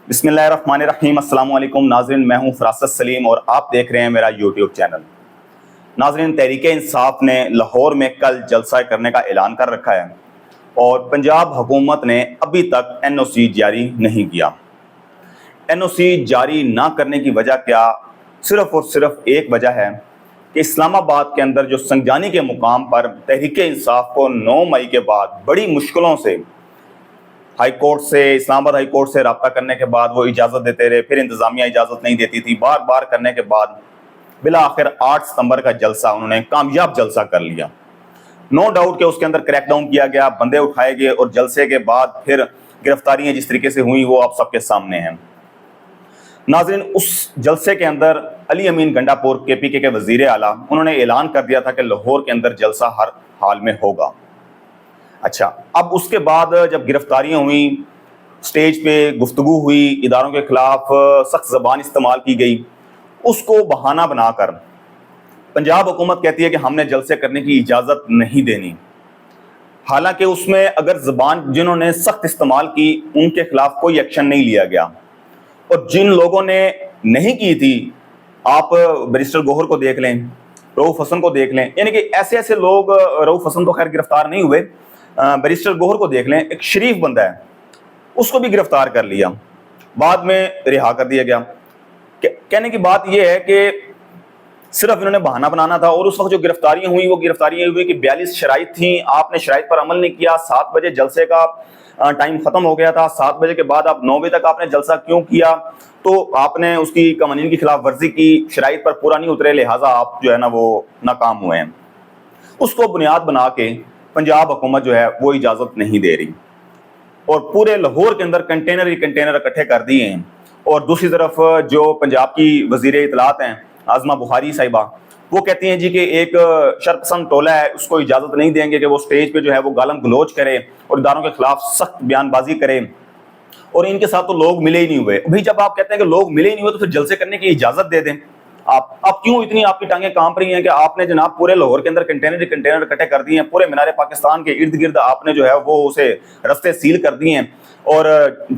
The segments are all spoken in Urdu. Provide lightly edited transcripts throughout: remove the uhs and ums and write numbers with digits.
بسم اللہ الرحمن الرحیم۔ السلام علیکم ناظرین، میں ہوں فراست سلیم اور آپ دیکھ رہے ہیں میرا یوٹیوب چینل۔ ناظرین، تحریک انصاف نے لاہور میں کل جلسہ کرنے کا اعلان کر رکھا ہے اور پنجاب حکومت نے ابھی تک این او سی جاری نہیں کیا۔ این او سی جاری نہ کرنے کی وجہ کیا؟ صرف اور صرف ایک وجہ ہے کہ اسلام آباد کے اندر جو سنجانی کے مقام پر تحریک انصاف کو 9 مئی کے بعد بڑی مشکلوں سے ہائی کورٹ سے، اسلام آباد ہائی کورٹ سے رابطہ کرنے کے بعد وہ اجازت دیتے رہے، پھر انتظامیہ اجازت نہیں دیتی تھی، بار بار کرنے کے بعد بالآخر 8 ستمبر کا جلسہ انہوں نے کامیاب جلسہ کر لیا۔ نو ڈاؤٹ کہ اس کے اندر کریک ڈاؤن کیا گیا، بندے اٹھائے گئے اور جلسے کے بعد پھر گرفتاریاں جس طریقے سے ہوئیں وہ آپ سب کے سامنے ہیں۔ ناظرین، اس جلسے کے اندر علی امین گنڈا پور کے پی کے وزیر اعلیٰ انہوں نے اعلان کر دیا تھا کہ لاہور کے اندر جلسہ ہر حال میں ہوگا۔ اچھا، اب اس کے بعد جب گرفتاریاں ہوئیں، سٹیج پہ گفتگو ہوئی، اداروں کے خلاف سخت زبان استعمال کی گئی، اس کو بہانہ بنا کر پنجاب حکومت کہتی ہے کہ ہم نے جلسے کرنے کی اجازت نہیں دینی۔ حالانکہ اس میں اگر زبان جنہوں نے سخت استعمال کی ان کے خلاف کوئی ایکشن نہیں لیا گیا، اور جن لوگوں نے نہیں کی تھی، آپ بیرسٹر گوہر کو دیکھ لیں، رؤوف حسن کو دیکھ لیں، یعنی کہ ایسے لوگ، رؤوف حسن تو خیر گرفتار نہیں ہوئے، بیرسٹر گوہر کو دیکھ لیں، ایک شریف بندہ ہے، اس کو بھی گرفتار کر لیا، بعد میں رہا کر دیا گیا۔ کہنے کی بات یہ ہے کہ صرف انہوں نے بہانہ بنانا تھا، اور اس وقت جو گرفتاریاں ہوئی وہ گرفتاریاں ہوئی کہ 42 شرائط تھیں، آپ نے شرائط پر عمل نہیں کیا۔ 7 بجے جلسے کا ٹائم ختم ہو گیا تھا، 7 بجے کے بعد آپ 9 بجے تک آپ نے جلسہ کیوں کیا؟ تو آپ نے اس کی قوانین کی خلاف ورزی کی، شرائط پر پورا نہیں اترے، لہٰذا آپ جو ہے نا وہ ناکام ہوئے ہیں۔ اس کو بنیاد بنا کے پنجاب حکومت جو ہے وہ اجازت نہیں دے رہی، اور پورے لاہور کے اندر کنٹینر ہی کنٹینر اکٹھے کر دیے ہیں۔ اور دوسری طرف جو پنجاب کی وزیر اطلاعات ہیں عاصمہ بخاری صاحبہ، وہ کہتی ہیں جی کہ ایک شرپسند ٹولہ ہے، اس کو اجازت نہیں دیں گے کہ وہ سٹیج پہ جو ہے وہ گالم گلوچ کرے اور اداروں کے خلاف سخت بیان بازی کرے، اور ان کے ساتھ تو لوگ ملے ہی نہیں ہوئے۔ ابھی جب آپ کہتے ہیں کہ لوگ ملے ہی نہیں ہوئے تو پھر جلسے کرنے کی اجازت دے دیں۔ آپ کیوں اتنی آپ کی ٹانگیں کانپ رہی ہیں کہ آپ نے جناب پورے لاہور کے اندر کنٹینر اکٹھے کر دیے ہیں، پورے مینار پاکستان کے ارد گرد آپ نے جو ہے وہ اسے رستے سیل کر دیے ہیں، اور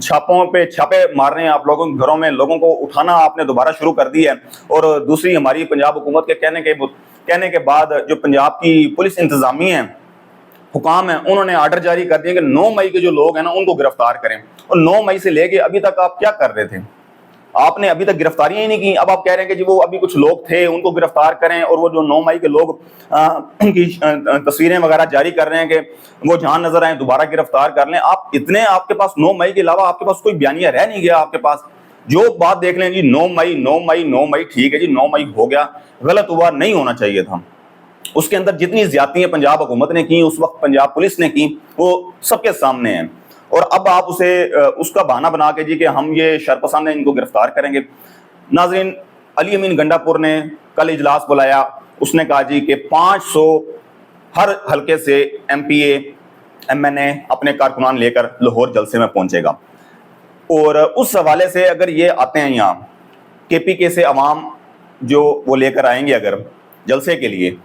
چھاپوں پہ چھاپے مار رہے ہیں آپ لوگوں کے گھروں میں، لوگوں کو اٹھانا آپ نے دوبارہ شروع کر دیا ہے۔ اور دوسری ہماری پنجاب حکومت کے کہنے کے بعد جو پنجاب کی پولیس انتظامیہ ہیں، حکام ہیں، انہوں نے آرڈر جاری کر دیا کہ 9 مئی کے جو لوگ ہیں نا ان کو گرفتار کریں، اور 9 مئی سے لے کے ابھی تک آپ کیا کر رہے تھے؟ آپ نے ابھی تک گرفتاریاں ہی نہیں کی۔ اب آپ کہہ رہے ہیں کہ جی وہ ابھی کچھ لوگ تھے ان کو گرفتار کریں، اور وہ جو 9 مئی کے لوگ ان کی تصویریں وغیرہ جاری کر رہے ہیں کہ وہ جہاں نظر آئیں دوبارہ گرفتار کر لیں۔ آپ کے پاس 9 مئی کے علاوہ آپ کے پاس کوئی بیانیہ رہ نہیں گیا۔ آپ کے پاس جو بات دیکھ لیں جی 9 مئی، ٹھیک ہے جی 9 مئی ہو گیا، غلط ہوا، نہیں ہونا چاہیے تھا۔ اس کے اندر جتنی زیادتیاں پنجاب حکومت نے کی، اس وقت پنجاب پولیس نے کی، وہ سب کے سامنے ہیں، اور اب آپ اس کا بہانہ بنا کے جی کہ ہم یہ شرپسند ہیں ان کو گرفتار کریں گے۔ ناظرین، علی امین گنڈا پور نے کل اجلاس بلایا، اس نے کہا جی کہ 500 ہر حلقے سے M P A M N A اپنے کارکنان لے کر لاہور جلسے میں پہنچے گا، اور اس حوالے سے اگر یہ آتے ہیں یہاں کے پی کے سے عوام جو وہ لے کر آئیں گے اگر جلسے کے لیے،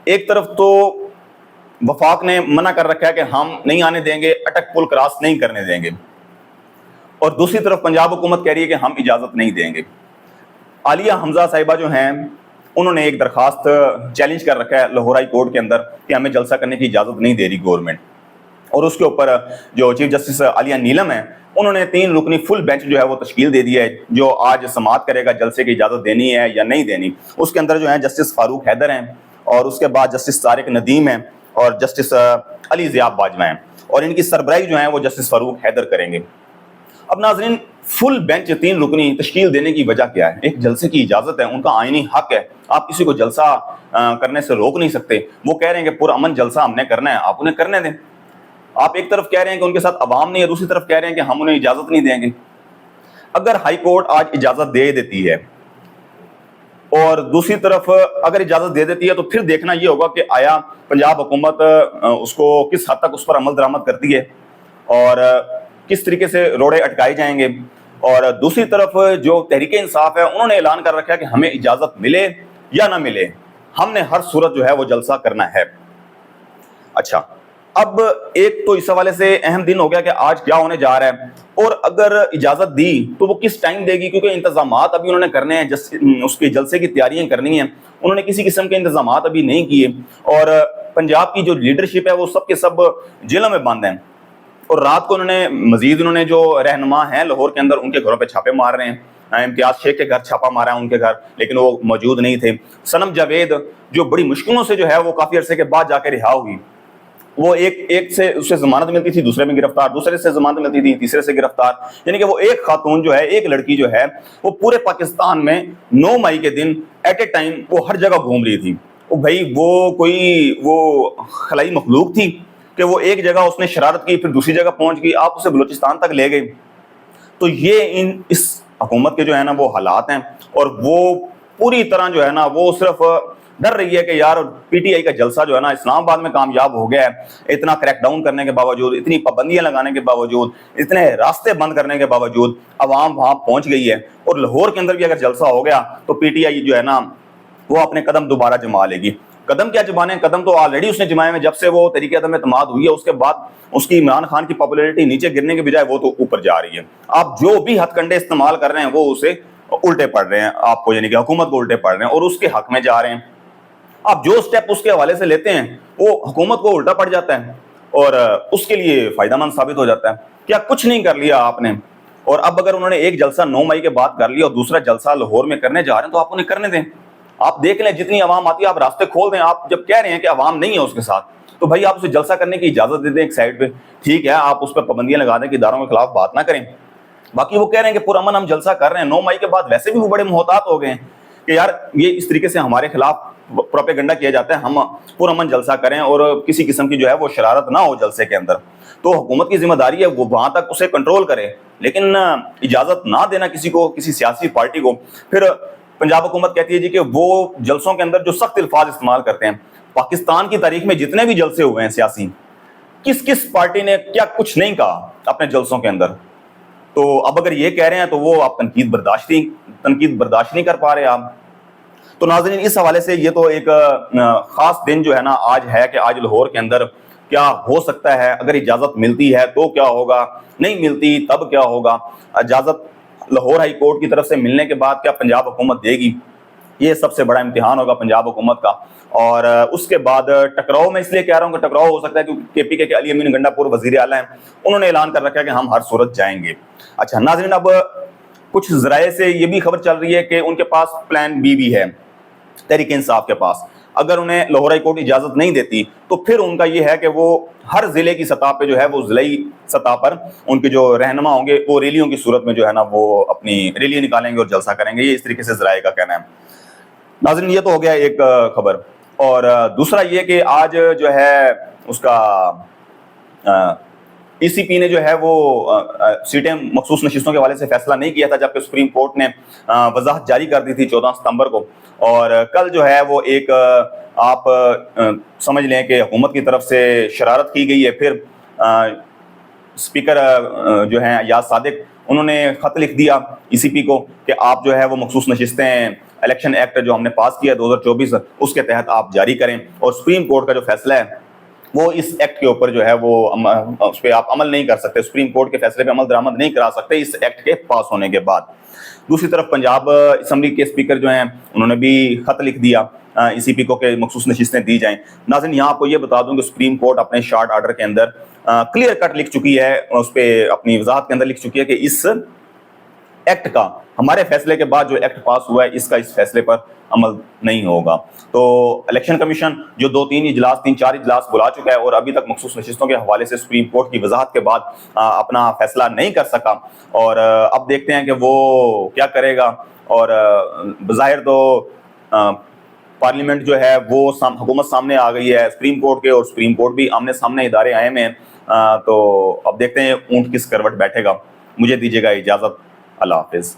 ایک طرف تو وفاق نے منع کر رکھا ہے کہ ہم نہیں آنے دیں گے، اٹک پل کراس نہیں کرنے دیں گے، اور دوسری طرف پنجاب حکومت کہہ رہی ہے کہ ہم اجازت نہیں دیں گے۔ عالیہ حمزہ صاحبہ جو ہیں انہوں نے ایک درخواست چیلنج کر رکھا ہے لاہور ہائی کورٹ کے اندر کہ ہمیں جلسہ کرنے کی اجازت نہیں دے رہی گورنمنٹ، اور اس کے اوپر جو چیف جسٹس عالیہ نیلم ہیں انہوں نے 3 رکنی فل بینچ جو ہے وہ تشکیل دے دیا ہے، جو آج سماعت کرے گا جلسے کی اجازت دینی ہے یا نہیں دینی۔ اس کے اندر جو ہیں جسٹس فاروق حیدر ہیں، اور اس کے بعد جسٹس طارق ندیم ہیں، اور جسٹس علی ضیاء باجوہ ہیں، اور ان کی سربراہی جو ہیں وہ جسٹس فاروق حیدر کریں گے۔ اب ناظرین، فل بینچ 3 رکنی تشکیل دینے کی وجہ کیا ہے؟ ایک جلسے کی اجازت ہے، ان کا آئینی حق ہے، آپ کسی کو جلسہ کرنے سے روک نہیں سکتے۔ وہ کہہ رہے ہیں کہ پرامن جلسہ ہم نے کرنا ہے، آپ انہیں کرنے دیں۔ آپ ایک طرف کہہ رہے ہیں کہ ان کے ساتھ عوام نہیں ہے، دوسری طرف کہہ رہے ہیں کہ ہم انہیں اجازت نہیں دیں گے۔ اگر ہائی کورٹ آج اجازت دے دیتی ہے، اور دوسری طرف اگر اجازت دے دیتی ہے، تو پھر دیکھنا یہ ہوگا کہ آیا پنجاب حکومت اس کو کس حد تک اس پر عمل درآمد کرتی ہے، اور کس طریقے سے روڑے اٹکائے جائیں گے۔ اور دوسری طرف جو تحریک انصاف ہے انہوں نے اعلان کر رکھا ہے کہ ہمیں اجازت ملے یا نہ ملے، ہم نے ہر صورت جو ہے وہ جلسہ کرنا ہے۔ اچھا، اب ایک تو اس حوالے سے اہم دن ہو گیا کہ آج کیا ہونے جا رہا ہے، اور اگر اجازت دی تو وہ کس ٹائم دے گی، کیونکہ انتظامات ابھی انہوں نے کرنے ہیں، اس کے جلسے کی تیاریاں کرنی ہیں، انہوں نے کسی قسم کے انتظامات ابھی نہیں کیے، اور پنجاب کی جو لیڈرشپ ہے وہ سب کے سب جیلوں میں بند ہیں، اور رات کو انہوں نے جو رہنما ہیں لاہور کے اندر ان کے گھروں پہ چھاپے مار رہے ہیں۔ امتیاز شیخ کے گھر چھاپا مارا ہے، ان کے گھر، لیکن وہ موجود نہیں تھے۔ صنم جاوید جو بڑی مشکلوں سے جو ہے وہ کافی عرصے کے بعد جا کے رہا ہوئی، وہ ایک سے اسے ضمانت ملتی تھی، دوسرے میں گرفتار، دوسرے سے ضمانت ملتی تھی، تیسرے سے گرفتار، یعنی کہ وہ ایک خاتون جو ہے، ایک لڑکی جو ہے، وہ پورے پاکستان میں 9 مئی کے دن ایٹ اے ٹائم وہ ہر جگہ گھوم رہی تھی۔ بھائی وہ خلائی مخلوق تھی کہ وہ ایک جگہ اس نے شرارت کی، پھر دوسری جگہ پہنچ گئی، آپ اسے بلوچستان تک لے گئے۔ تو یہ اس حکومت کے جو ہے نا وہ حالات ہیں، اور وہ پوری طرح جو ہے نا وہ صرف ڈر رہی ہے کہ یار پی ٹی آئی کا جلسہ جو ہے نا اسلام آباد میں کامیاب ہو گیا ہے، اتنا کریک ڈاؤن کرنے کے باوجود، اتنی پابندیاں لگانے کے باوجود، اتنے راستے بند کرنے کے باوجود عوام وہاں پہنچ گئی ہے، اور لاہور کے اندر بھی اگر جلسہ ہو گیا تو پی ٹی آئی جو ہے نا وہ اپنے قدم دوبارہ جما لے گی۔ قدم کیا جمانے، قدم تو آلریڈی اس نے جمائے ہیں، جب سے وہ تحریک عدم اعتماد ہوئی ہے اس کے بعد اس کی عمران خان کی پاپولیرٹی نیچے گرنے کے بجائے وہ تو اوپر جا رہی ہے۔ آپ جو بھی ہتھ کنڈے استعمال کر رہے ہیں وہ اسے الٹے پڑ رہے ہیں، آپ کو یعنی کہ حکومت کو الٹے پڑ رہے ہیں اور اس کے حق میں جا رہے ہیں۔ آپ جو سٹیپ اس کے حوالے سے لیتے ہیں وہ حکومت کو الٹا پڑ جاتا ہے اور اس کے لیے فائدہ مند ثابت ہو جاتا ہے۔ کیا کچھ نہیں کر لیا آپ نے؟ اور اب اگر انہوں نے ایک جلسہ 9 مئی کے بعد کر لیا اور دوسرا جلسہ لاہور میں کرنے جا رہے ہیں تو آپ انہیں کرنے دیں۔ آپ دیکھ لیں جتنی عوام آتی ہے آپ راستے کھول دیں۔ آپ جب کہہ رہے ہیں کہ عوام نہیں ہے اس کے ساتھ تو بھائی آپ اسے جلسہ کرنے کی اجازت دے دیں ایک سائڈ پہ، ٹھیک ہے، آپ اس پہ پابندیاں لگا دیں کہ اداروں کے خلاف بات نہ کریں۔ باقی وہ کہہ رہے ہیں کہ پرامن ہم جلسہ کر رہے ہیں، 9 مئی کے بعد ویسے بھی وہ بڑے محتاط ہو گئے ہیں کہ یار یہ اس طریقے سے ہمارے خلاف پروپیگنڈا کیا جاتا ہے، ہم پرامن جلسہ کریں اور کسی قسم کی جو ہے وہ شرارت نہ ہو جلسے کے اندر۔ تو حکومت کی ذمہ داری ہے وہ وہاں تک اسے کنٹرول کرے، لیکن اجازت نہ دینا کسی کو، کسی سیاسی پارٹی کو۔ پھر پنجاب حکومت کہتی ہے جی کہ وہ جلسوں کے اندر جو سخت الفاظ استعمال کرتے ہیں، پاکستان کی تاریخ میں جتنے بھی جلسے ہوئے ہیں سیاسی، کس پارٹی نے کیا کچھ نہیں کہا اپنے جلسوں کے اندر؟ تو اب اگر یہ کہہ رہے ہیں تو وہ آپ تنقید برداشت نہیں کر پا رہے آپ۔ تو ناظرین اس حوالے سے یہ تو ایک خاص دن جو ہے نا آج ہے کہ آج لاہور کے اندر کیا ہو سکتا ہے، اگر اجازت ملتی ہے تو کیا ہوگا، نہیں ملتی تب کیا ہوگا، اجازت لاہور ہائی کورٹ کی طرف سے ملنے کے بعد کیا پنجاب حکومت دے گی، یہ سب سے بڑا امتحان ہوگا پنجاب حکومت کا۔ اور اس کے بعد ٹکراؤ، میں اس لیے کہہ رہا ہوں کہ ٹکراؤ ہو سکتا ہے کیونکہ کے پی کے علی امین گنڈا پور وزیر اعلیٰ ہیں، انہوں نے اعلان کر رکھا ہے کہ ہم ہر صورت جائیں گے۔ اچھا ناظرین، اب کچھ ذرائع سے یہ بھی خبر چل رہی ہے کہ ان کے پاس پلان بی بھی ہے، تحریک انصاف کے پاس۔ اگر انہیں لاہور ہائی کورٹ اجازت نہیں دیتی تو پھر ان کا یہ ہے کہ وہ ہر ضلع کی سطح پہ جو ہے وہ ضلعی سطح پر ان کے جو رہنما ہوں گے وہ ریلیوں کی صورت میں جو ہے نا وہ اپنی ریلی نکالیں گے اور جلسہ کریں گے، یہ اس طریقے سے ذرائع کا کہنا ہے۔ ناظرین یہ تو ہو گیا ایک خبر، اور دوسرا یہ کہ آج جو ہے اس کا ای سی پی نے جو ہے وہ سیٹیں مخصوص نشستوں کے حوالے سے فیصلہ نہیں کیا تھا، جبکہ سپریم کورٹ نے وضاحت جاری کر دی تھی 14 ستمبر کو، اور کل جو ہے وہ ایک آپ سمجھ لیں کہ حکومت کی طرف سے شرارت کی گئی ہے۔ پھر اسپیکر جو ہیں ایاز صادق، انہوں نے خط لکھ دیا ای سی پی کو کہ آپ جو ہے وہ مخصوص نشستیں الیکشن ایکٹ جو ہم نے پاس کیا 2024 اس کے تحت آپ جاری کریں، اور سپریم کورٹ کا جو فیصلہ ہے وہ اس ایکٹ کے اوپر جو ہے وہ اس پہ آپ عمل نہیں کر سکتے، سپریم کورٹ کے فیصلے پہ عمل درآمد نہیں کرا سکتے اس ایکٹ کے پاس ہونے کے بعد۔ دوسری طرف پنجاب اسمبلی کے اسپیکر جو ہیں انہوں نے بھی خط لکھ دیا ای سی پی کو کہ مخصوص نشستیں دی جائیں۔ ناظرین یہاں آپ کو یہ بتا دوں کہ سپریم کورٹ اپنے شارٹ آرڈر کے اندر کلیئر کٹ لکھ چکی ہے، اس پہ اپنی وضاحت کے اندر لکھ چکی ہے کہ اس ایکٹ کا ہمارے فیصلے کے بعد جو ایکٹ پاس ہوا ہے اس کا اس فیصلے پر عمل نہیں ہوگا۔ تو الیکشن کمیشن جو 3-4 اجلاس بلا چکا ہے اور ابھی تک مخصوص نشستوں کے حوالے سے سپریم کورٹ کی وضاحت کے بعد اپنا فیصلہ نہیں کر سکا، اور اب دیکھتے ہیں کہ وہ کیا کرے گا۔ اور بظاہر تو پارلیمنٹ جو ہے وہ حکومت سامنے آ گئی ہے سپریم کورٹ کے، اور سپریم کورٹ بھی آمنے سامنے ادارے آئے میں ہیں، تو اب دیکھتے ہیں اونٹ کس کروٹ بیٹھے گا۔ مجھے دیجیے گا اجازت، اللہ حافظ۔